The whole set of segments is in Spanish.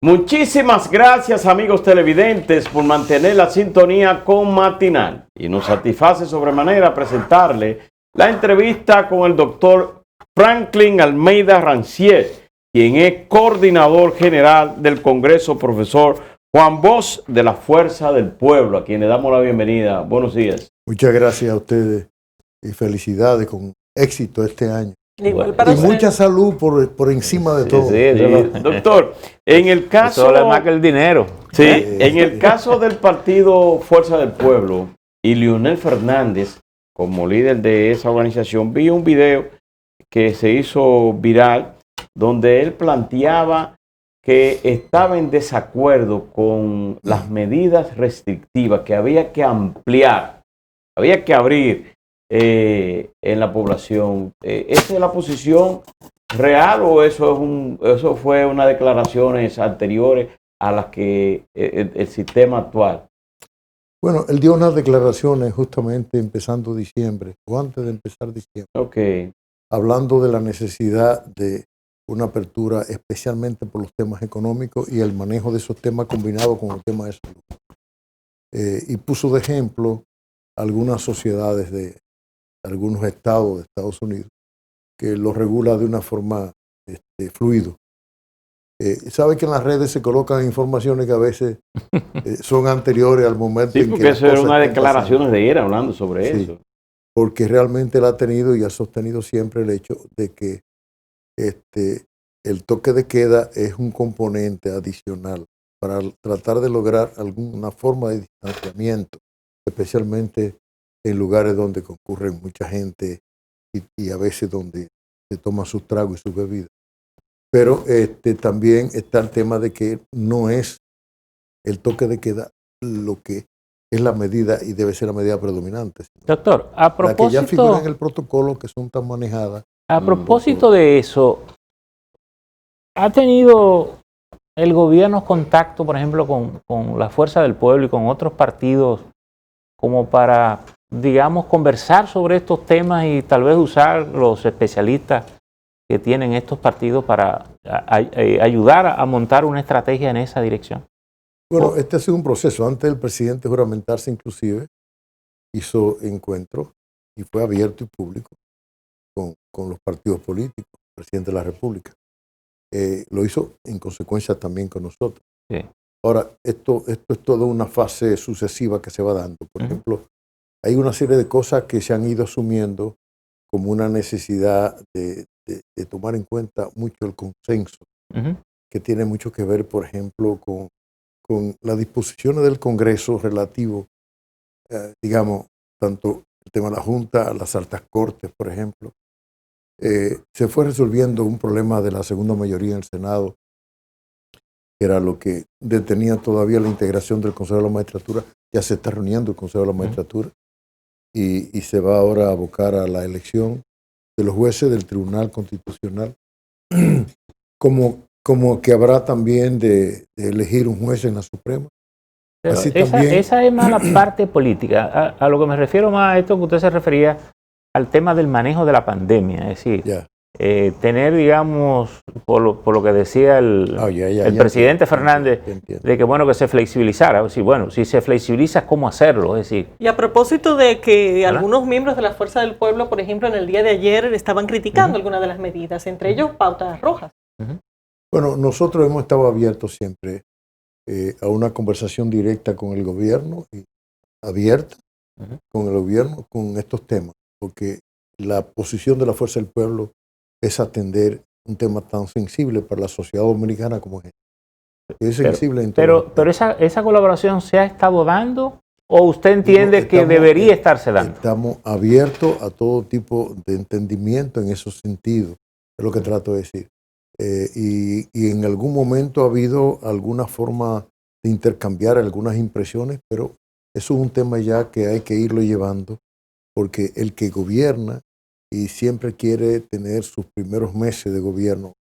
Muchísimas gracias, amigos televidentes, por mantener la sintonía con Matinal. Y nos satisface sobremanera presentarle la entrevista con el doctor Franklin Almeida Rancier, quien es coordinador general del Congreso Profesor Juan Bosch de la Fuerza del Pueblo, a quien le damos la bienvenida. Buenos días. Muchas gracias a ustedes y felicidades con éxito este año. Igual para y mucha salud por encima de todo. Sí. Doctor, en el caso... Eso vale más que el dinero. Sí, en el caso del partido Fuerza del Pueblo y Leonel Fernández, como líder de esa organización, vi un video que se hizo viral donde él planteaba que estaba en desacuerdo con las medidas restrictivas, que había que ampliar, había que abrir en la población. ¿Esa es la posición real o eso fue unas declaraciones anteriores a las que el sistema actual? Bueno, él dio unas declaraciones justamente empezando diciembre, o antes de empezar diciembre, hablando de la necesidad de una apertura especialmente por los temas económicos y el manejo de esos temas combinado con el tema de salud. Y puso de ejemplo algunas sociedades de algunos estados de Estados Unidos que lo regula de una forma fluido. Sabe que en las redes se colocan informaciones que a veces son anteriores al momento en que... Sí, porque eso era una declaración de él hablando sobre eso. Porque realmente él ha tenido y ha sostenido siempre el hecho de que el toque de queda es un componente adicional para tratar de lograr alguna forma de distanciamiento, especialmente en lugares donde concurren mucha gente y a veces donde se toman sus tragos y sus bebidas. Pero también está el tema de que no es el toque de queda lo que es la medida y debe ser la medida predominante. Doctor, a propósito... La que ya figura en el protocolo que son tan manejadas. A propósito de eso, ¿ha tenido el gobierno contacto, por ejemplo, con la Fuerza del Pueblo y con otros partidos como para, digamos, conversar sobre estos temas y tal vez usar los especialistas que tienen estos partidos para ayudar a montar una estrategia en esa dirección? Bueno, este ha sido un proceso. Antes del presidente juramentarse inclusive, hizo encuentros y fue abierto y público con los partidos políticos, el presidente de la República. Lo hizo en consecuencia también con nosotros. Sí. Ahora, esto es toda una fase sucesiva que se va dando. Por ejemplo, hay una serie de cosas que se han ido asumiendo como una necesidad de tomar en cuenta mucho el consenso, que tiene mucho que ver, por ejemplo, con las disposiciones del Congreso relativo, digamos, tanto el tema de la Junta, las altas cortes, por ejemplo. Se fue resolviendo un problema de la segunda mayoría en el Senado, que era lo que detenía todavía la integración del Consejo de la Magistratura. Ya se está reuniendo el Consejo de la Magistratura y se va ahora a abocar a la elección de los jueces del Tribunal Constitucional, como que habrá también de elegir un juez en la Suprema. Pero así esa es más la parte política. A lo que me refiero más a esto que usted se refería al tema del manejo de la pandemia, es decir, tener, digamos, por lo que decía el presidente Fernández, de que bueno, que se flexibilizara. Es decir, bueno, si se flexibiliza, ¿cómo hacerlo? Es decir, y a propósito de que algunos miembros de la Fuerza del Pueblo, por ejemplo, en el día de ayer estaban criticando algunas de las medidas, entre ellos pautas rojas. Bueno, nosotros hemos estado abiertos siempre a una conversación directa con el gobierno, y abierta con el gobierno con estos temas, porque la posición de la Fuerza del Pueblo es atender un tema tan sensible para la sociedad dominicana como es. Es sensible en todo. Pero esa colaboración se ha estado dando, ¿o usted entiende que debería estarse dando? Estamos abiertos a todo tipo de entendimiento en esos sentidos, es lo que trato de decir. Y en algún momento ha habido alguna forma de intercambiar algunas impresiones, pero eso es un tema ya que hay que irlo llevando, porque el que gobierna y siempre quiere tener sus primeros meses de gobierno,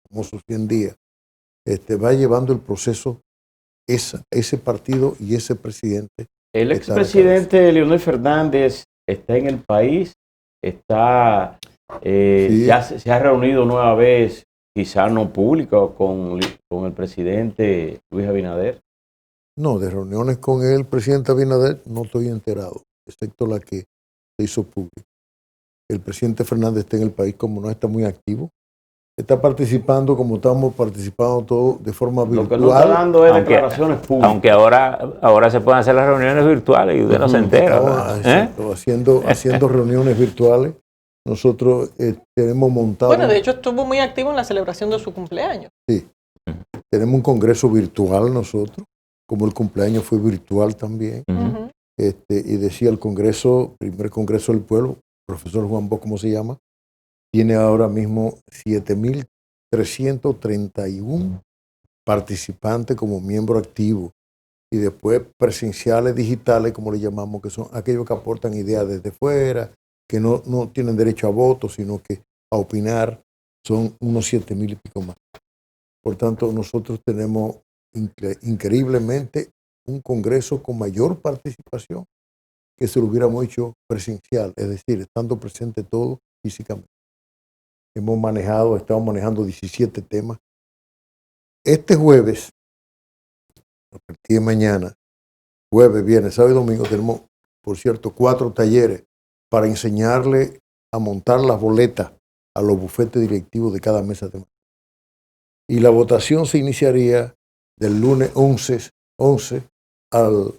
como sus 100 días, va llevando el proceso ese partido y ese presidente. El expresidente Leonel Fernández está en el país, ya se ha reunido nueva vez quizá no pública, con el presidente Luis Abinader. No, de reuniones con el presidente Abinader no estoy enterado, excepto la que se hizo pública. El presidente Fernández está en el país, como no está muy activo. Está participando como estamos participando todos de forma virtual. Lo que no está dando es declaraciones públicas. Aunque ahora se pueden hacer las reuniones virtuales y usted no se entera. Haciendo reuniones virtuales. Nosotros tenemos montado... Bueno, de hecho estuvo muy activo en la celebración de su cumpleaños. Sí. Tenemos un congreso virtual nosotros, como el cumpleaños fue virtual también. Y decía el congreso, primer congreso del pueblo, profesor Juan Bosch, ¿cómo se llama? Tiene ahora mismo 7.331 participantes como miembro activo y después presenciales digitales, como le llamamos, que son aquellos que aportan ideas desde fuera, que no tienen derecho a voto, sino que a opinar, son unos 7.000 y pico más. Por tanto, nosotros tenemos increíblemente un congreso con mayor participación que se lo hubiéramos hecho presencial, es decir, estando presente todo físicamente. Estamos manejando 17 temas. Este jueves, a partir de mañana, jueves, viernes, sábado y domingo, tenemos, por cierto, 4 talleres para enseñarle a montar las boletas a los bufetes directivos de cada mesa temática. Y la votación se iniciaría del lunes 11 al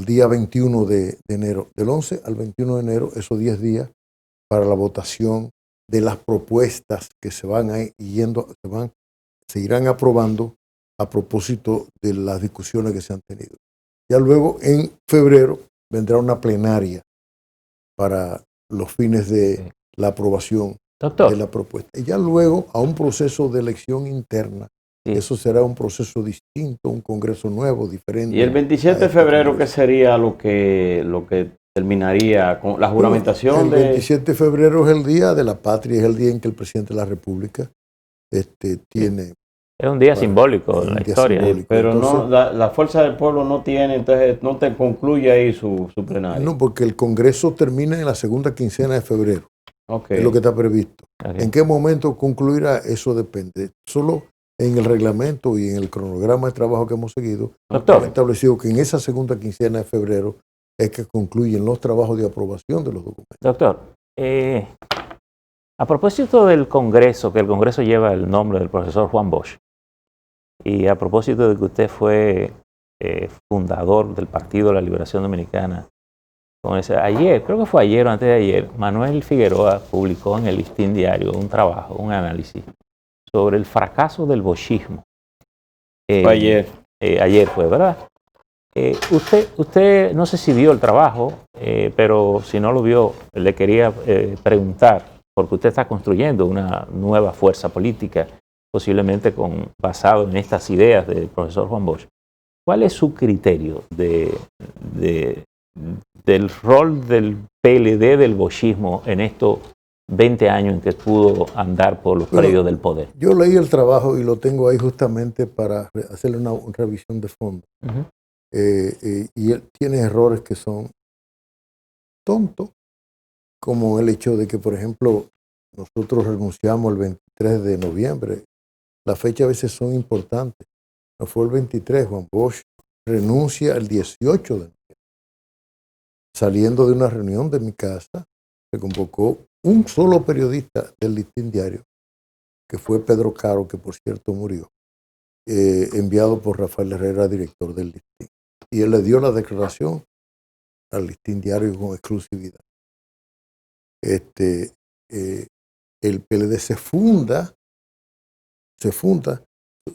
día 21 de enero. Del 11 al 21 de enero, esos 10 días, para la votación de las propuestas que se irán aprobando a propósito de las discusiones que se han tenido. Ya luego, en febrero, vendrá una plenaria para los fines de la aprobación de la propuesta. Y ya luego, a un proceso de elección interna. Sí. Eso será un proceso distinto, un congreso nuevo, diferente. ¿Y el 27 de febrero qué sería lo que terminaría con la juramentación? El 27 de febrero es el Día de la Patria, es el día en que el presidente de la República tiene... Es un día simbólico en la historia. Simbólico. Pero entonces, la Fuerza del Pueblo no tiene, entonces no te concluye ahí su plenario. No, porque el Congreso termina en la segunda quincena de febrero. Es lo que está previsto. ¿En qué momento concluirá? Eso depende. Solo en el reglamento y en el cronograma de trabajo que hemos seguido, hemos establecido que en esa segunda quincena de febrero es que concluyen los trabajos de aprobación de los documentos. Doctor, a propósito del Congreso, que el Congreso lleva el nombre del profesor Juan Bosch, y a propósito de que usted fue fundador del Partido de la Liberación Dominicana, ayer, creo que fue ayer o antes de ayer, Manuel Figueroa publicó en el Listín Diario un trabajo, un análisis sobre el fracaso del boshismo. Fue ayer. Ayer fue, ¿verdad? Usted no sé si vio el trabajo, pero si no lo vio, le quería preguntar, porque usted está construyendo una nueva fuerza política, posiblemente basado en estas ideas del profesor Juan Bosch. ¿Cuál es su criterio del rol del PLD, del boshismo, en estos 20 años en que pudo andar por los predios del poder? Yo leí el trabajo y lo tengo ahí justamente para hacerle una revisión de fondo. Y él tiene errores que son tontos, como el hecho de que, por ejemplo, nosotros renunciamos el 23 de noviembre. Las fechas a veces son importantes. No fue el 23, Juan Bosch renuncia el 18 de noviembre. Saliendo de una reunión de mi casa, se convocó un solo periodista del Listín Diario, que fue Pedro Caro, que por cierto murió, enviado por Rafael Herrera, director del Listín. Y él le dio la declaración al Listín Diario con exclusividad. El PLD se funda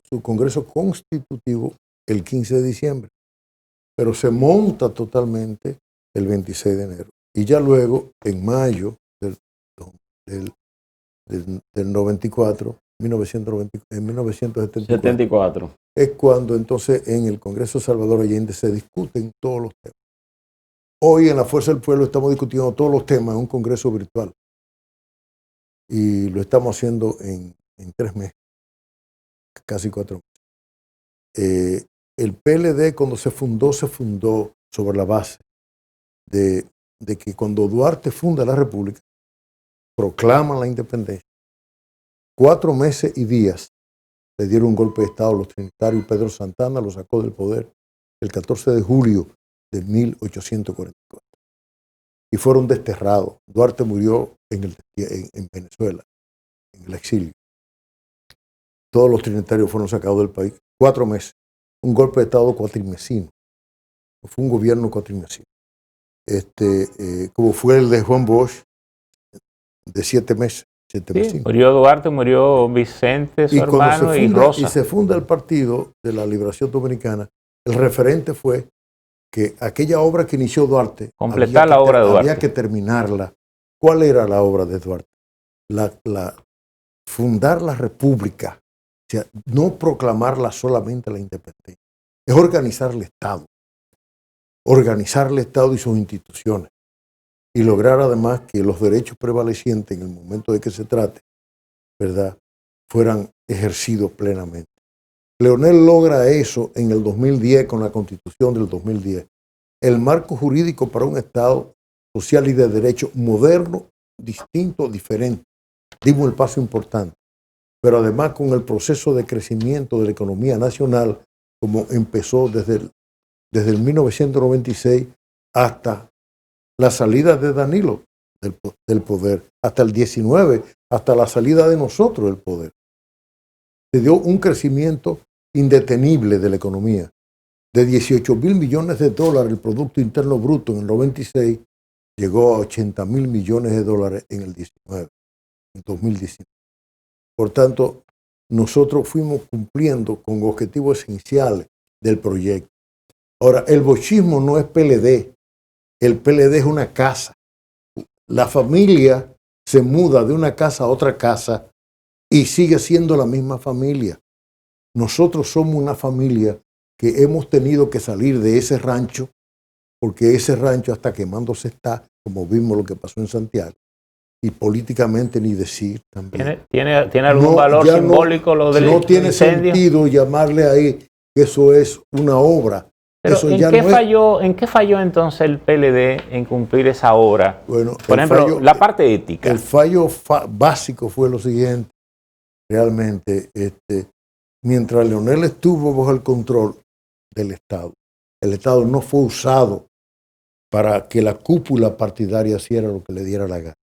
su Congreso Constitutivo el 15 de diciembre, pero se monta totalmente el 26 de enero. Y ya luego, en mayo del 94, en 1974, es cuando entonces en el Congreso Salvador Allende se discuten todos los temas. Hoy en la Fuerza del Pueblo estamos discutiendo todos los temas en un Congreso virtual. Y lo estamos haciendo en 3 meses, casi 4 meses. El PLD cuando se fundó sobre la base de que cuando Duarte funda la República, proclaman la independencia, 4 meses y días le dieron un golpe de Estado a los trinitarios y Pedro Santana lo sacó del poder el 14 de julio de 1844. Y fueron desterrados. Duarte murió en Venezuela, en el exilio. Todos los trinitarios fueron sacados del país. 4 meses. Un golpe de Estado cuatrimesino. Fue un gobierno cuatrimesino. Como fue el de Juan Bosch, de 7 meses. Sí, murió Duarte, murió Vicente, su hermano, y Rosa. Y se funda el Partido de la Liberación Dominicana. El referente fue que aquella obra que inició Duarte, completar la obra de Duarte. Había que terminarla. ¿Cuál era la obra de Duarte? Fundar la República. O sea, no proclamarla solamente la independencia. Es organizar el Estado. Organizar el Estado y sus instituciones. Y lograr además que los derechos prevalecientes en el momento de que se trate, ¿verdad?, fueran ejercidos plenamente. Leonel logra eso en el 2010 con la Constitución del 2010. El marco jurídico para un Estado social y de derecho moderno, distinto, diferente. Dimos el paso importante. Pero además con el proceso de crecimiento de la economía nacional, como empezó desde el 1996 hasta la salida de Danilo del poder, hasta el 19, hasta la salida de nosotros del poder. Se dio un crecimiento indetenible de la economía. De 18.000 millones de dólares el Producto Interno Bruto en el 96, llegó a 80.000 millones de dólares en el 19, en 2019. Por tanto, nosotros fuimos cumpliendo con objetivos esenciales del proyecto. Ahora, el bochismo no es PLD. El PLD es una casa. La familia se muda de una casa a otra casa y sigue siendo la misma familia. Nosotros somos una familia que hemos tenido que salir de ese rancho, porque ese rancho hasta quemándose está, como vimos lo que pasó en Santiago. Y políticamente ni decir también. ¿Tiene algún valor simbólico lo del incendio? No tiene sentido llamarle ahí que eso es una obra. Pero ¿en qué falló entonces el PLD en cumplir esa obra? Bueno, por ejemplo, la parte ética. El fallo básico fue lo siguiente. Realmente, mientras Leonel estuvo bajo el control del Estado, el Estado no fue usado para que la cúpula partidaria hiciera lo que le diera la gana.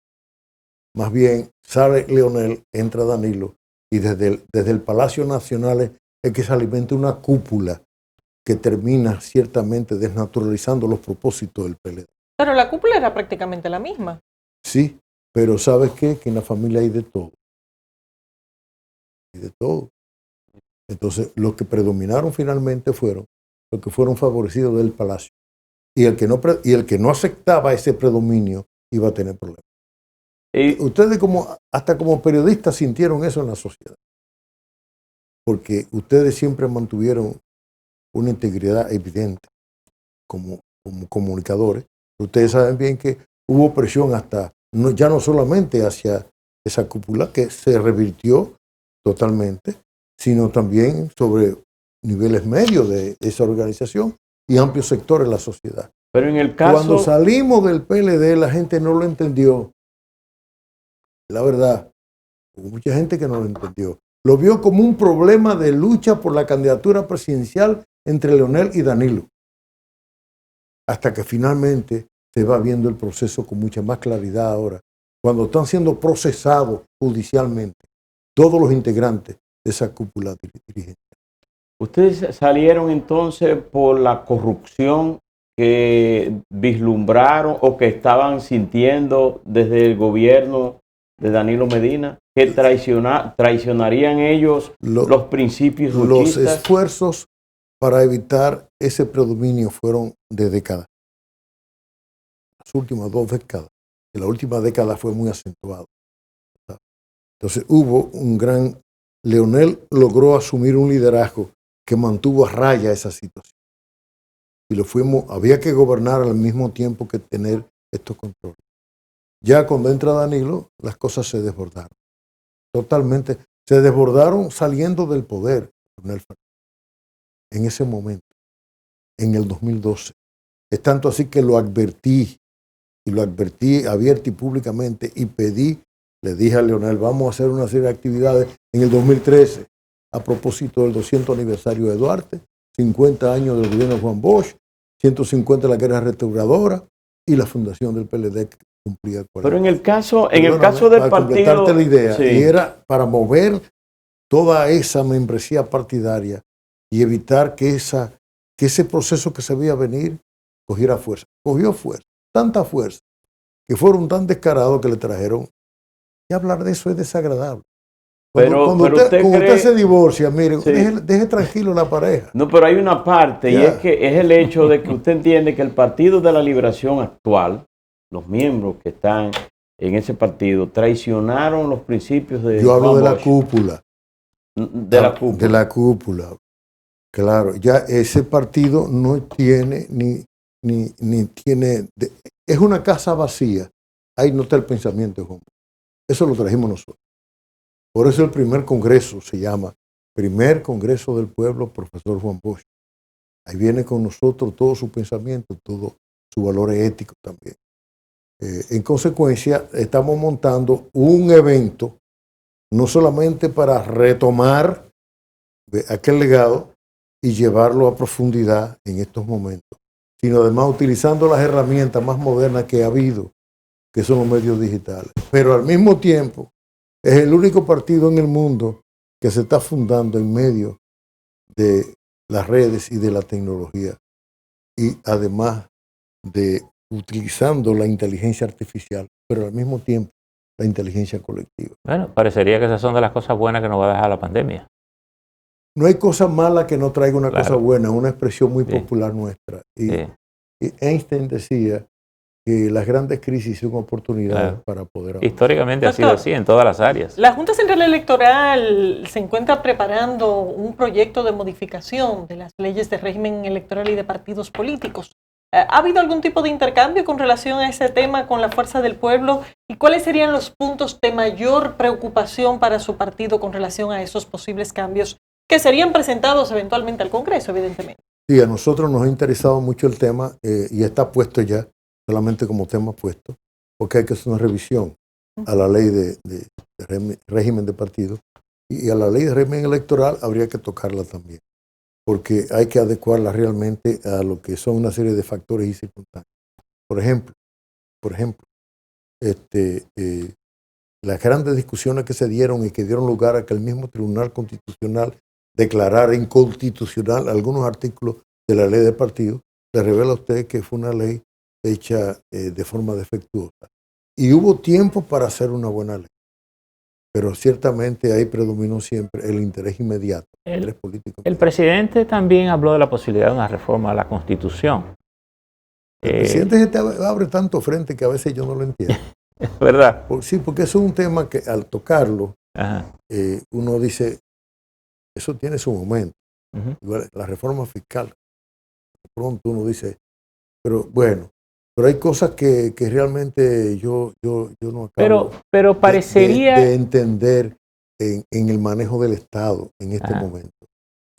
Más bien, sale Leonel, entra Danilo, y desde el Palacio Nacional es que se alimenta una cúpula que termina ciertamente desnaturalizando los propósitos del PLD. Pero la cúpula era prácticamente la misma. Sí, pero ¿sabes qué? Que en la familia hay de todo. Hay de todo. Entonces, los que predominaron finalmente fueron los que fueron favorecidos del palacio. Y el que no aceptaba ese predominio iba a tener problemas. Ustedes hasta como periodistas sintieron eso en la sociedad. Porque ustedes siempre mantuvieron una integridad evidente como comunicadores. Ustedes saben bien que hubo presión ya no solamente hacia esa cúpula que se revirtió totalmente, sino también sobre niveles medios de esa organización y amplios sectores de la sociedad. Pero en el caso... Cuando salimos del PLD, la gente no lo entendió. La verdad, hubo mucha gente que no lo entendió. Lo vio como un problema de lucha por la candidatura presidencial entre Leonel y Danilo. Hasta que finalmente se va viendo el proceso con mucha más claridad ahora, cuando están siendo procesados judicialmente todos los integrantes de esa cúpula dirigente. Ustedes salieron entonces por la corrupción que vislumbraron o que estaban sintiendo desde el gobierno de Danilo Medina, que traicionarían ellos los principios luchistas. Los esfuerzos para evitar ese predominio fueron de décadas. Las últimas 2 décadas. Y la última década fue muy acentuado. Entonces hubo Leonel logró asumir un liderazgo que mantuvo a raya esa situación. Y había que gobernar al mismo tiempo que tener estos controles. Ya cuando entra Danilo, las cosas se desbordaron. Totalmente. Se desbordaron saliendo del poder. En ese momento, en el 2012. Es tanto así que lo advertí abierta y públicamente, y pedí le dije a Leonel, vamos a hacer una serie de actividades en el 2013 a propósito del 200 aniversario de Duarte, 50 años del gobierno de Juan Bosch, 150 de la guerra restauradora y la fundación del PLD que cumplía 40. Pero en el caso del para partido... completarte la idea, sí. y era para mover toda esa membresía partidaria y evitar que ese proceso que se veía venir cogiera fuerza. Cogió fuerza, tanta fuerza, que fueron tan descarados que le trajeron. Y hablar de eso es desagradable. Cuando usted se divorcia, mire, sí. deje tranquilo la pareja. No, pero hay una parte, y es que es el hecho de que usted entiende que el Partido de la Liberación actual, los miembros que están en ese partido, traicionaron los principios de... Yo hablo de la cúpula. De la cúpula. De la cúpula. Claro, ya ese partido no tiene ni tiene... es una casa vacía. Ahí no está el pensamiento de Juan Bosch. Eso lo trajimos nosotros. Por eso el primer congreso se llama Primer Congreso del Pueblo, profesor Juan Bosch. Ahí viene con nosotros todo su pensamiento, todo su valor ético también. En consecuencia, estamos montando un evento, no solamente para retomar aquel legado y llevarlo a profundidad en estos momentos, sino además utilizando las herramientas más modernas que ha habido, que son los medios digitales. Pero al mismo tiempo, es el único partido en el mundo que se está fundando en medio de las redes y de la tecnología. Y además de utilizando la inteligencia artificial, pero al mismo tiempo la inteligencia colectiva. Bueno, parecería que esas son de las cosas buenas que nos va a dejar la pandemia. No hay cosa mala que no traiga una cosa buena, una expresión muy sí. popular nuestra. Y, sí. y Einstein decía que las grandes crisis son oportunidades para poder avanzar. Históricamente ha sido así en todas las áreas. La Junta Central Electoral se encuentra preparando un proyecto de modificación de las leyes de régimen electoral y de partidos políticos. ¿Ha habido algún tipo de intercambio con relación a ese tema con la Fuerza del Pueblo? ¿Y cuáles serían los puntos de mayor preocupación para su partido con relación a esos posibles cambios que serían presentados eventualmente al Congreso, evidentemente? Sí, a nosotros nos ha interesado mucho el tema y está puesto ya, solamente como tema puesto, porque hay que hacer una revisión a la ley de régimen de partido y a la ley de régimen electoral habría que tocarla también, porque hay que adecuarla realmente a lo que son una serie de factores y circunstancias. Por ejemplo, las grandes discusiones que se dieron y que dieron lugar a que el mismo Tribunal Constitucional declarara inconstitucional algunos artículos de la ley de partido, le revela a usted que fue una ley hecha de forma defectuosa. Y hubo tiempo para hacer una buena ley. Pero ciertamente ahí predominó siempre el interés inmediato, el interés político. El presidente también habló de la posibilidad de una reforma a la Constitución. El presidente se te abre tanto frente que a veces yo no lo entiendo. ¿Verdad? Sí, porque eso es un tema que al tocarlo, uno dice, eso tiene su momento. Igual, la reforma fiscal, de pronto uno dice, pero bueno, pero hay cosas que realmente yo no acabo pero parecería de entender en el manejo del Estado en este momento.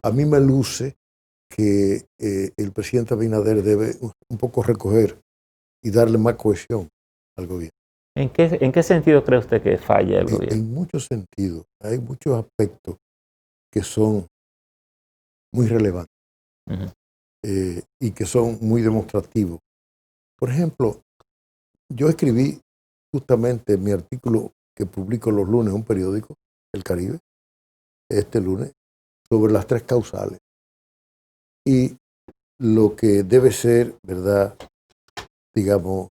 A mí me luce que el presidente Abinader debe un poco recoger y darle más cohesión al gobierno. ¿En qué sentido cree usted que falla el gobierno? En muchos sentidos. Hay muchos aspectos que son muy relevantes y que son muy demostrativos. Por ejemplo, yo escribí justamente mi artículo que publico los lunes en un periódico, El Caribe, este lunes, sobre las 3 causales. Y lo que debe ser, ¿verdad? Digamos,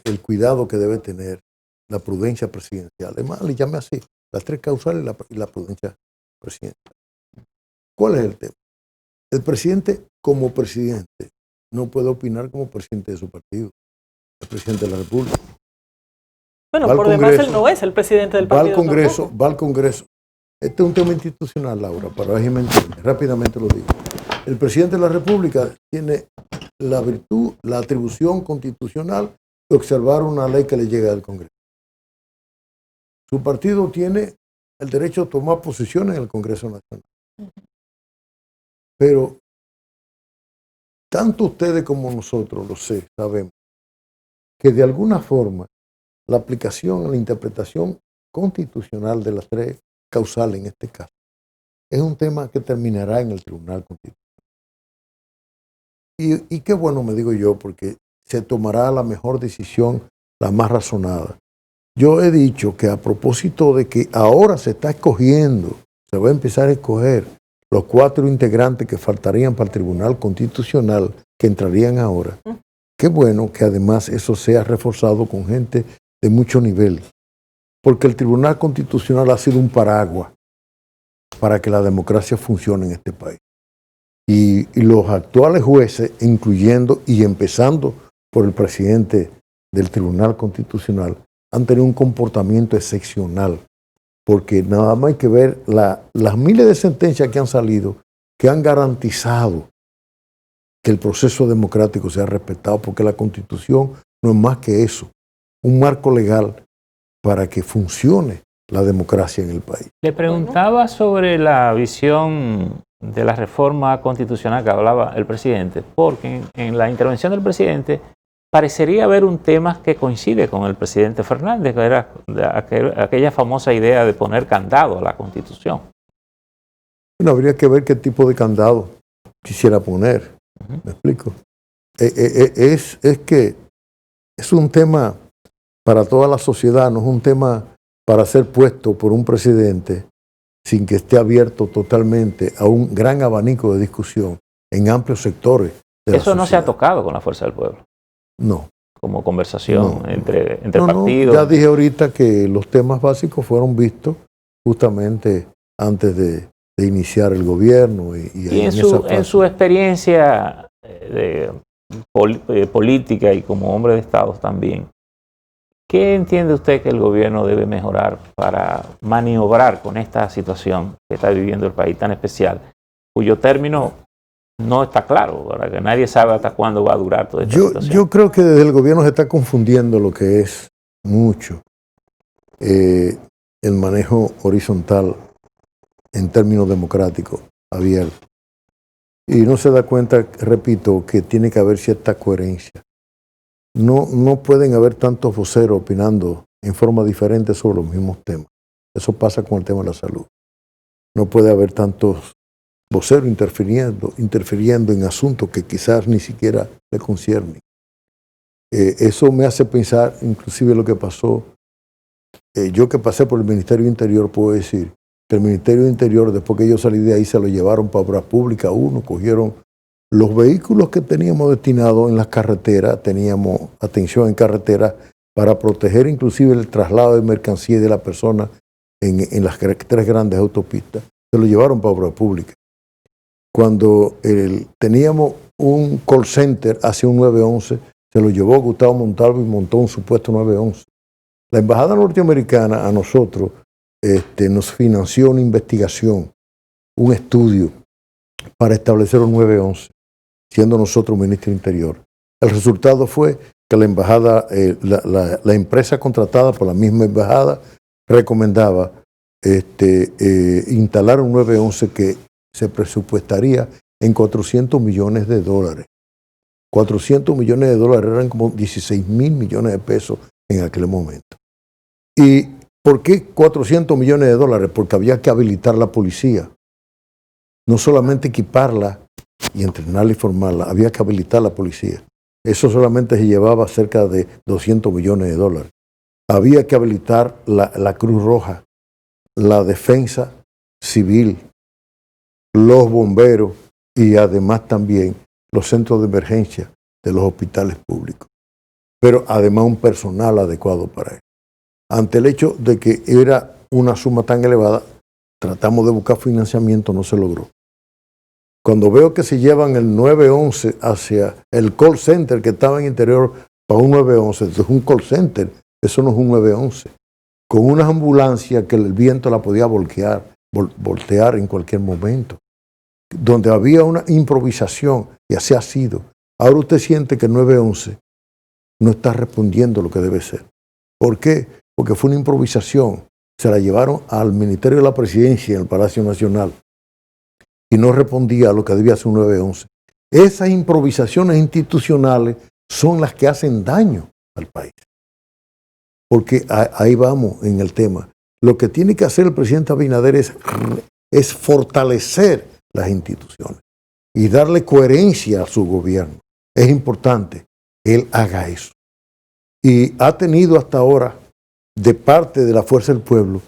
el cuidado que debe tener la prudencia presidencial. Además, le llamé así, las 3 causales y la prudencia presidencial. ¿Cuál es el tema? El presidente, como presidente, no puede opinar como presidente de su partido. El presidente de la República. Bueno, por demás él no es el presidente del partido. Va al Congreso. Este es un tema institucional, Laura, para ver si me entiende. Rápidamente lo digo. El presidente de la República tiene la virtud, la atribución constitucional de observar una ley que le llega al Congreso. Su partido tiene el derecho a tomar posición en el Congreso Nacional. Pero tanto ustedes como nosotros, lo sé, sabemos, que de alguna forma la aplicación, la interpretación constitucional de las tres causales en este caso, es un tema que terminará en el Tribunal Constitucional. Y qué bueno, me digo yo, porque se tomará la mejor decisión, la más razonada. Yo he dicho que a propósito de que ahora se está escogiendo, se va a empezar a escoger los 4 integrantes que faltarían para el Tribunal Constitucional, que entrarían ahora. Qué bueno que además eso sea reforzado con gente de mucho nivel, porque el Tribunal Constitucional ha sido un paraguas para que la democracia funcione en este país. Y los actuales jueces, incluyendo y empezando por el presidente del Tribunal Constitucional, han tenido un comportamiento excepcional, porque nada más hay que ver las miles de sentencias que han salido, que han garantizado que el proceso democrático sea respetado, porque la Constitución no es más que eso, un marco legal para que funcione la democracia en el país. Le preguntaba sobre la visión de la reforma constitucional que hablaba el presidente, porque en la intervención del presidente parecería haber un tema que coincide con el presidente Fernández, que era aquella famosa idea de poner candado a la Constitución. Bueno, habría que ver qué tipo de candado quisiera poner. ¿Me explico? Es que es un tema para toda la sociedad, no es un tema para ser puesto por un presidente sin que esté abierto totalmente a un gran abanico de discusión en amplios sectores de la sociedad. Eso no se ha tocado con la Fuerza del Pueblo. No. Como conversación entre no, partidos. Ya dije ahorita que los temas básicos fueron vistos justamente antes de iniciar el gobierno. Y en su experiencia política y como hombre de Estado también, ¿qué entiende usted que el gobierno debe mejorar para maniobrar con esta situación que está viviendo el país tan especial, cuyo término no está claro, ¿verdad? Que nadie sabe hasta cuándo va a durar toda esta situación? Yo creo que desde el gobierno se está confundiendo lo que es mucho el manejo horizontal en términos democráticos, abierto. Y no se da cuenta, repito, que tiene que haber cierta coherencia. No pueden haber tantos voceros opinando en forma diferente sobre los mismos temas. Eso pasa con el tema de la salud. No puede haber tantos voceros interfiriendo en asuntos que quizás ni siquiera le conciernen. Eso me hace pensar, inclusive lo que pasó, yo que pasé por el Ministerio de Interior, puedo decir que el Ministerio de Interior, después que yo salí de ahí, se lo llevaron para obras públicas. Cogieron los vehículos que teníamos destinados en las carreteras, teníamos atención en carretera para proteger inclusive el traslado de mercancía de la persona en las 3 grandes autopistas, se lo llevaron para obras públicas. Cuando teníamos un call center hacia un 911, se lo llevó Gustavo Montalvo y montó un supuesto 911. La Embajada Norteamericana a nosotros nos financió una investigación, un estudio para establecer un 911, siendo nosotros ministro del Interior. El resultado fue que la embajada, la empresa contratada por la misma embajada recomendaba instalar un 911 que se presupuestaría en $400 millones. 400 millones de dólares eran como 16,000 millones de pesos en aquel momento. ¿Y por qué 400 millones de dólares? Porque había que habilitar la policía. No solamente equiparla y entrenarla y formarla, había que habilitar la policía. Eso solamente se llevaba cerca de 200 millones de dólares. Había que habilitar la Cruz Roja, la defensa civil, los bomberos y además también los centros de emergencia de los hospitales públicos. Pero además un personal adecuado para eso. Ante el hecho de que era una suma tan elevada, tratamos de buscar financiamiento, no se logró. Cuando veo que se llevan el 911 hacia el call center que estaba en interior para un 911, es un call center, eso no es un 911, con una ambulancia que el viento la podía voltear en cualquier momento, donde había una improvisación, y así ha sido. Ahora usted siente que el 911 no está respondiendo lo que debe ser. ¿Por qué? Porque fue una improvisación. Se la llevaron al Ministerio de la Presidencia en el Palacio Nacional y no respondía a lo que debía ser un 911. Esas improvisaciones institucionales son las que hacen daño al país. porque ahí vamos en el tema. Lo que tiene que hacer el presidente Abinader es fortalecer las instituciones y darle coherencia a su gobierno. Es importante que él haga eso. Y ha tenido hasta ahora, de parte de la Fuerza del Pueblo,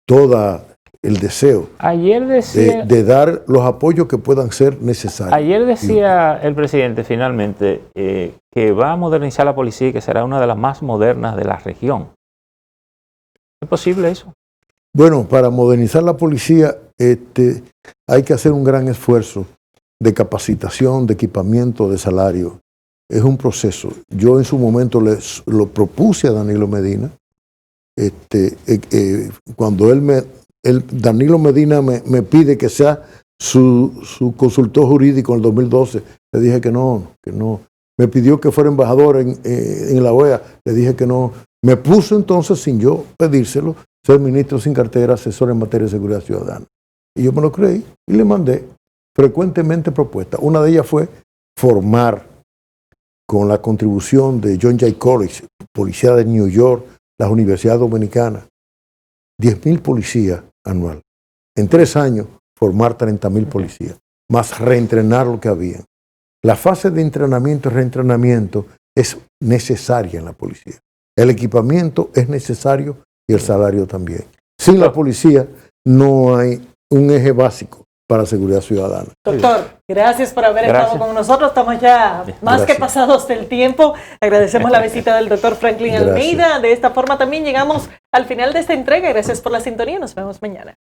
todo el deseo Ayer decía, de dar los apoyos que puedan ser necesarios. ayer decía el presidente finalmente que va a modernizar la policía y que será una de las más modernas de la región. ¿Es posible eso? Bueno, para modernizar la policía hay que hacer un gran esfuerzo de capacitación, de equipamiento, de salario. Es un proceso. Yo en su momento lo propuse a Danilo Medina. Cuando Danilo Medina me pide que sea su consultor jurídico en el 2012, le dije que no. Me pidió que fuera embajador en la OEA, le dije que no. Me puso entonces, sin yo pedírselo, ser ministro sin cartera, asesor en materia de seguridad ciudadana. Y yo me lo creí y le mandé frecuentemente propuestas. Una de ellas fue formar, con la contribución de John Jay College, Policía de New York, las universidades dominicanas, 10,000 policías anual. En 3 años, formar 30,000 policías, más reentrenar lo que había. La fase de entrenamiento y reentrenamiento es necesaria en la policía. El equipamiento es necesario y el salario también. Sin la policía no hay un eje básico para la seguridad ciudadana. Doctor, gracias por haber estado con nosotros. Estamos ya más que pasados del tiempo. Agradecemos la visita del doctor Franklin Almeida. De esta forma también llegamos al final de esta entrega. Gracias por la sintonía. Nos vemos mañana.